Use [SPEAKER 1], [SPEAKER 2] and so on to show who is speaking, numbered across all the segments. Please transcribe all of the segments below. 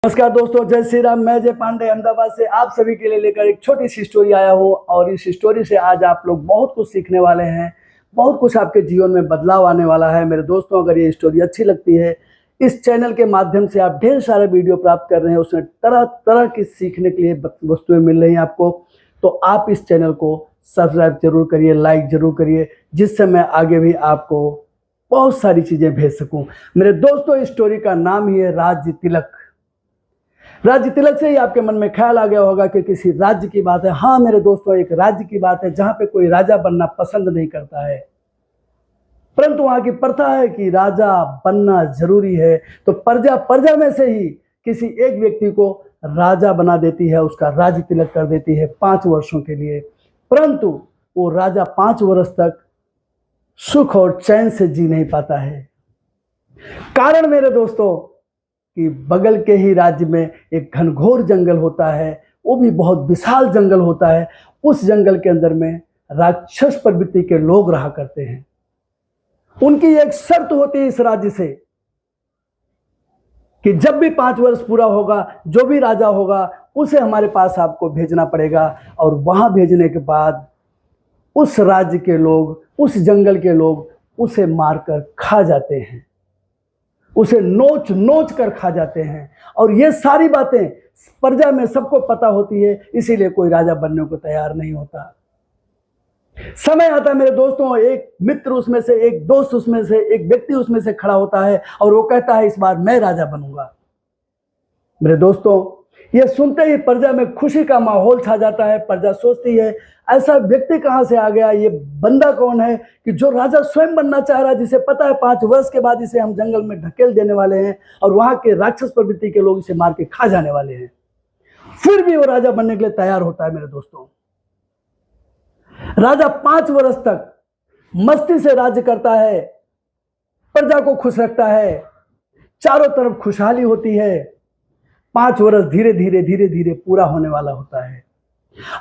[SPEAKER 1] नमस्कार दोस्तों, जय श्री राम। मैं जय पांडे अहमदाबाद से आप सभी के लिए लेकर एक छोटी सी स्टोरी आया हूँ और इस स्टोरी से आज आप लोग बहुत कुछ सीखने वाले हैं। बहुत कुछ आपके जीवन में बदलाव आने वाला है। मेरे दोस्तों, अगर ये स्टोरी अच्छी लगती है, इस चैनल के माध्यम से आप ढेर सारे वीडियो प्राप्त कर रहे हैं, उसमें तरह तरह की सीखने के लिए वस्तुएं मिल रही हैं आपको, तो आप इस चैनल को सब्सक्राइब जरूर करिए, लाइक जरूर करिए, जिससे मैं आगे भी आपको बहुत सारी चीज़ें भेज सकूँ। मेरे दोस्तों, इस स्टोरी का नाम ही है राज्य तिलक। राज्य तिलक से ही आपके मन में ख्याल आ गया होगा कि किसी राज्य की बात है। हाँ मेरे दोस्तों, एक राज्य की बात है जहां पे कोई राजा बनना पसंद नहीं करता है, परंतु वहां की प्रथा है कि राजा बनना जरूरी है। तो प्रजा में से ही किसी एक व्यक्ति को राजा बना देती है, उसका राज्य तिलक कर देती है 5 वर्षों के लिए। परंतु वो राजा 5 वर्ष तक सुख और चैन से जी नहीं पाता है। कारण मेरे दोस्तों कि बगल के ही राज्य में एक घनघोर जंगल होता है, वो भी बहुत विशाल जंगल होता है। उस जंगल के अंदर में राक्षस प्रवृत्ति के लोग रहा करते हैं। उनकी एक शर्त होती है इस राज्य से कि जब भी 5 वर्ष पूरा होगा, जो भी राजा होगा उसे हमारे पास आपको भेजना पड़ेगा। और वहां भेजने के बाद उस राज्य के लोग, उस जंगल के लोग उसे मारकर खा जाते हैं, उसे नोच नोच कर खा जाते हैं। और ये सारी बातें प्रजा में सबको पता होती है, इसीलिए कोई राजा बनने को तैयार नहीं होता। समय आता है मेरे दोस्तों, एक मित्र उसमें से, एक दोस्त उसमें से, एक व्यक्ति उसमें से खड़ा होता है और वो कहता है इस बार मैं राजा बनूंगा। मेरे दोस्तों, ये सुनते ही प्रजा में खुशी का माहौल छा जाता है। प्रजा सोचती है ऐसा व्यक्ति कहां से आ गया, ये बंदा कौन है कि जो राजा स्वयं बनना चाह रहा है, जिसे पता है 5 वर्ष के बाद इसे हम जंगल में ढकेल देने वाले हैं और वहां के राक्षस प्रवृत्ति के लोग इसे मार के खा जाने वाले हैं। फिर भी वो राजा बनने के लिए तैयार होता है। मेरे दोस्तों, राजा 5 वर्ष तक मस्ती से राज्य करता है, प्रजा को खुश रखता है, चारों तरफ खुशहाली होती है। 5 वर्ष धीरे धीरे धीरे धीरे पूरा होने वाला होता है।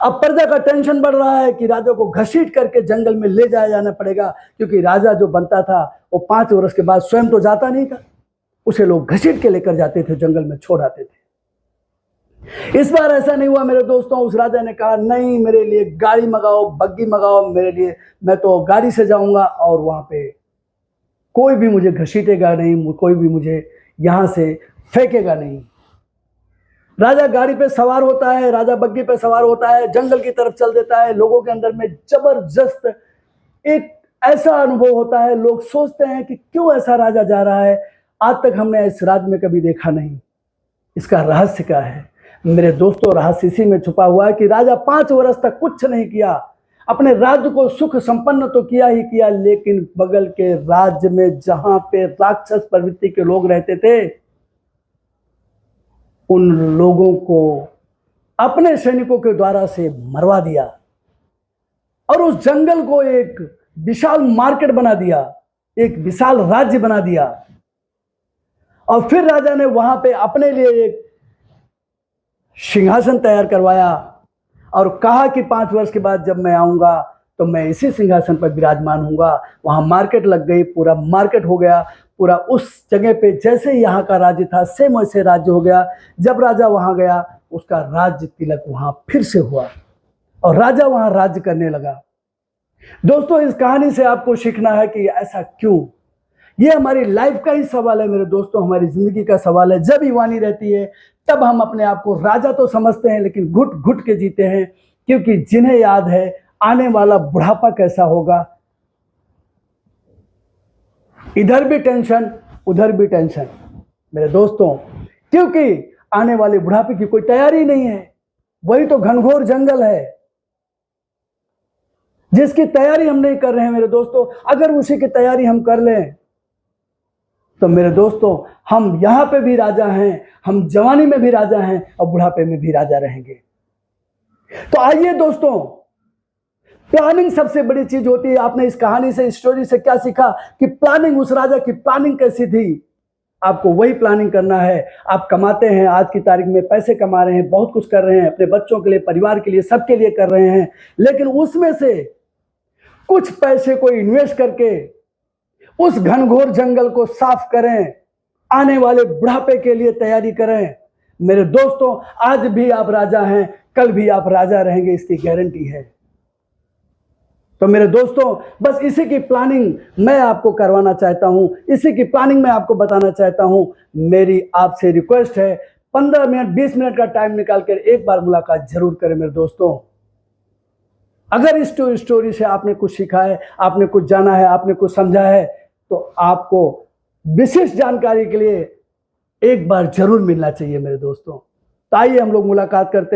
[SPEAKER 1] अब प्रजा का टेंशन बढ़ रहा है कि राजा को घसीट करके जंगल में ले जाया जाना पड़ेगा, क्योंकि राजा जो बनता था वो 5 वर्ष के बाद स्वयं तो जाता नहीं था, उसे लोग घसीट के लेकर जाते थे, जंगल में छोड़ आते थे। इस बार ऐसा नहीं हुआ मेरे दोस्तों। उस राजा ने कहा नहीं, मेरे लिए गाड़ी मंगाओ, बग्गी मंगाओ मेरे लिए, मैं तो गाड़ी से जाऊंगा और वहां पे कोई भी मुझे घसीटेगा नहीं, कोई भी मुझे यहां से फेंकेगा नहीं। राजा गाड़ी पे सवार होता है, राजा बग्गी पे सवार होता है, जंगल की तरफ चल देता है। लोगों के अंदर में जबरदस्त एक ऐसा अनुभव होता है, लोग सोचते हैं कि क्यों ऐसा राजा जा रहा है, आज तक हमने इस राज्य में कभी देखा नहीं। इसका रहस्य क्या है मेरे दोस्तों? रहस्य इसी में छुपा हुआ है कि राजा 5 वर्ष तक कुछ नहीं किया, अपने राज्य को सुख संपन्न तो किया ही किया, लेकिन बगल के राज्य में जहां पे राक्षस प्रवृत्ति के लोग रहते थे, उन लोगों को अपने सैनिकों के द्वारा से मरवा दिया और उस जंगल को एक विशाल मार्केट बना दिया, एक विशाल राज्य बना दिया। और फिर राजा ने वहां पे अपने लिए एक सिंहासन तैयार करवाया और कहा कि 5 वर्ष के बाद जब मैं आऊंगा तो मैं इसी सिंहासन पर विराजमान हूंगा। वहां मार्केट लग गई, पूरा मार्केट हो गया, पूरा उस जगह पे जैसे यहाँ का राज्य था सेम वैसे राज्य हो गया। जब राजा वहां गया, उसका राज्य तिलक वहां फिर से हुआ और राजा वहां राज्य करने लगा। दोस्तों, इस कहानी से आपको सीखना है कि ऐसा क्यों। ये हमारी लाइफ का ही सवाल है मेरे दोस्तों, हमारी जिंदगी का सवाल है। जब युवानी रहती है तब हम अपने आप को राजा तो समझते हैं, लेकिन घुट घुट के जीते हैं, क्योंकि जिन्हें याद है आने वाला बुढ़ापा कैसा होगा। इधर भी टेंशन, उधर भी टेंशन मेरे दोस्तों, क्योंकि आने वाले बुढ़ापे की कोई तैयारी नहीं है। वही तो घनघोर जंगल है जिसकी तैयारी हम नहीं कर रहे हैं मेरे दोस्तों। अगर उसी की तैयारी हम कर लें तो मेरे दोस्तों, हम यहां पे भी राजा हैं, हम जवानी में भी राजा हैं और बुढ़ापे में भी राजा रहेंगे। तो आइए दोस्तों, प्लानिंग सबसे बड़ी चीज होती है। आपने इस कहानी से, इस स्टोरी से क्या सीखा कि प्लानिंग, उस राजा की प्लानिंग कैसी थी। आपको वही प्लानिंग करना है। आप कमाते हैं, आज की तारीख में पैसे कमा रहे हैं, बहुत कुछ कर रहे हैं, अपने बच्चों के लिए, परिवार के लिए, सबके लिए कर रहे हैं, लेकिन उसमें से कुछ पैसे को इन्वेस्ट करके उस घनघोर जंगल को साफ करें, आने वाले बुढ़ापे के लिए तैयारी करें। मेरे दोस्तों, आज भी आप राजा हैं, कल भी आप राजा रहेंगे, इसकी गारंटी है। तो मेरे दोस्तों, बस इसी की प्लानिंग मैं आपको करवाना चाहता हूं, इसी की प्लानिंग मैं आपको बताना चाहता हूं। मेरी आपसे रिक्वेस्ट है, 15 मिनट 20 मिनट का टाइम निकाल कर एक बार मुलाकात जरूर करें मेरे दोस्तों। अगर इस स्टोरी से आपने कुछ सीखा है, आपने कुछ जाना है, आपने कुछ समझा है, तो आपको विशेष जानकारी के लिए एक बार जरूर मिलना चाहिए मेरे दोस्तों। तो आइए हम लोग मुलाकात करते हैं।